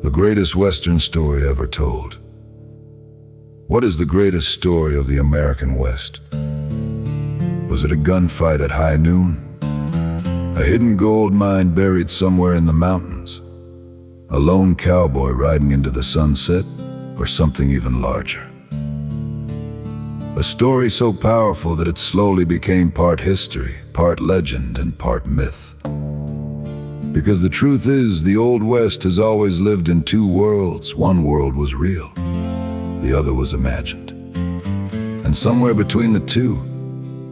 The greatest Western story ever told. What is the greatest story of the American West? Was it a gunfight at high noon? A hidden gold mine buried somewhere in the mountains? A lone cowboy riding into the sunset? Or something even larger? A story so powerful that it slowly became part history, part legend, and part myth. Because the truth is, the Old West has always lived in two worlds. One world was real, the other was imagined. And somewhere between the two,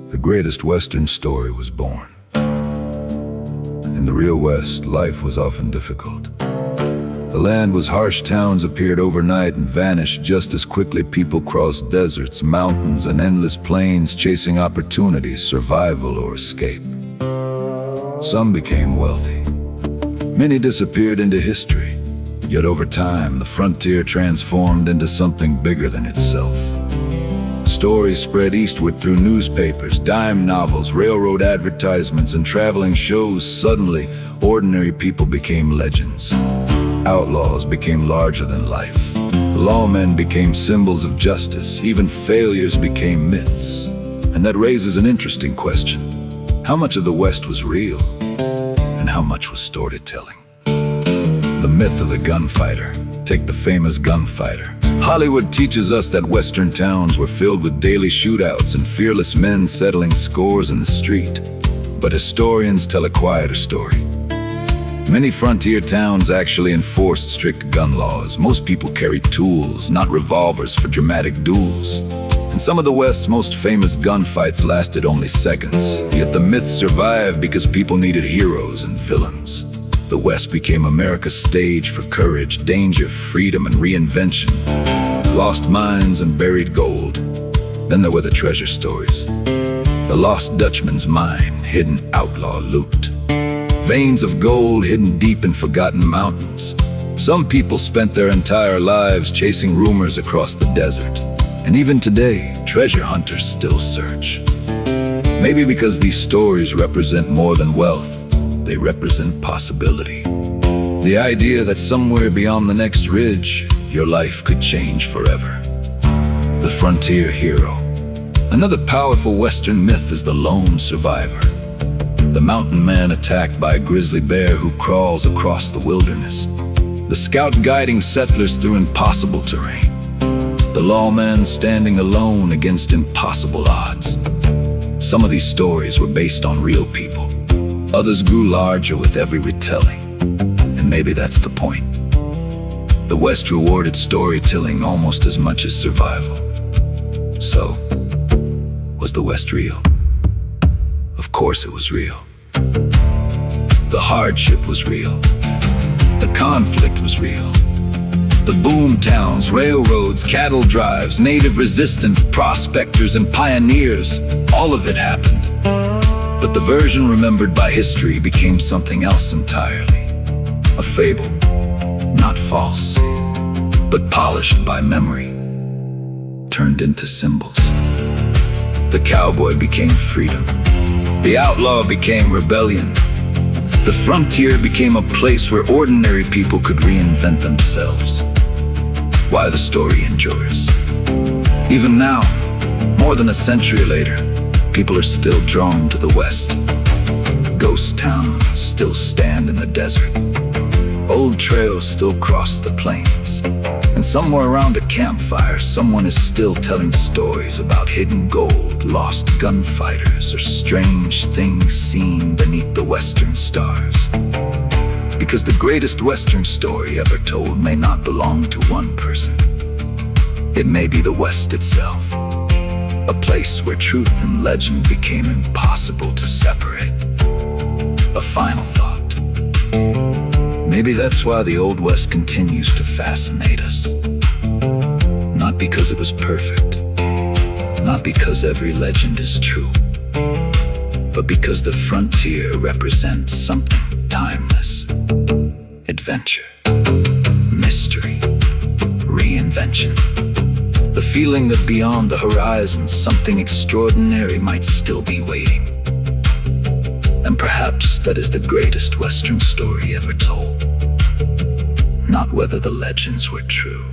the greatest Western story was born. In the real West, life was often difficult. The land was harsh. Towns appeared overnight and vanished just as quickly. People crossed deserts, mountains, and endless plains, chasing opportunities, survival, or escape. Some became wealthy. Many disappeared into history. Yet over time, the frontier transformed into something bigger than itself. Stories spread eastward through newspapers, dime novels, railroad advertisements, and traveling shows. Suddenly, ordinary people became legends. Outlaws became larger than life. Lawmen became symbols of justice. Even failures became myths. And that raises an interesting question. How much of the West was real? And how much was storytelling? The myth of the gunfighter. Take the famous gunfighter. Hollywood teaches us that Western towns were filled with daily shootouts and fearless men settling scores in the street. But historians tell a quieter story. Many frontier towns actually enforced strict gun laws. Most people carried tools, not revolvers, for dramatic duels. And some of the West's most famous gunfights lasted only seconds. Yet the myth survived because people needed heroes and villains. The West became America's stage for courage, danger, freedom, and reinvention. Lost mines and buried gold. Then there were the treasure stories. The Lost Dutchman's mine, hidden outlaw loot. Veins of gold hidden deep in forgotten mountains. Some people spent their entire lives chasing rumors across the desert. And even today, treasure hunters still search. Maybe because these stories represent more than wealth, they represent possibility. The idea that somewhere beyond the next ridge, your life could change forever. The frontier hero. Another powerful Western myth is the lone survivor. The mountain man attacked by a grizzly bear who crawls across the wilderness. The scout guiding settlers through impossible terrain. The lawman standing alone against impossible odds. Some of these stories were based on real people. Others grew larger with every retelling. And maybe that's the point. The West rewarded storytelling almost as much as survival. So, was the West real? Of course it was real. The hardship was real. The conflict was real. The boom towns, railroads, cattle drives, native resistance, prospectors, and pioneers, all of it happened. But the version remembered by history became something else entirely. A fable, not false, but polished by memory, turned into symbols. The cowboy became freedom. The outlaw became rebellion. The frontier became a place where ordinary people could reinvent themselves. Why the story endures. Even now, more than a century later, people are still drawn to the West. Ghost towns still stand in the desert. Old trails still cross the plains. And somewhere around a campfire, someone is still telling stories about hidden gold, lost gunfighters, or strange things seen beneath the Western stars. Because the greatest Western story ever told may not belong to one person. It may be the West itself. A place where truth and legend became impossible to separate. A final thought. Maybe that's why the Old West continues to fascinate us. Not because it was perfect, not because every legend is true, but because the frontier represents something timeless. Adventure, mystery, reinvention. The feeling that beyond the horizon, something extraordinary might still be waiting. And perhaps that is the greatest Western story ever told. not whether the legends were true,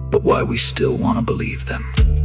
but why we still want to believe them.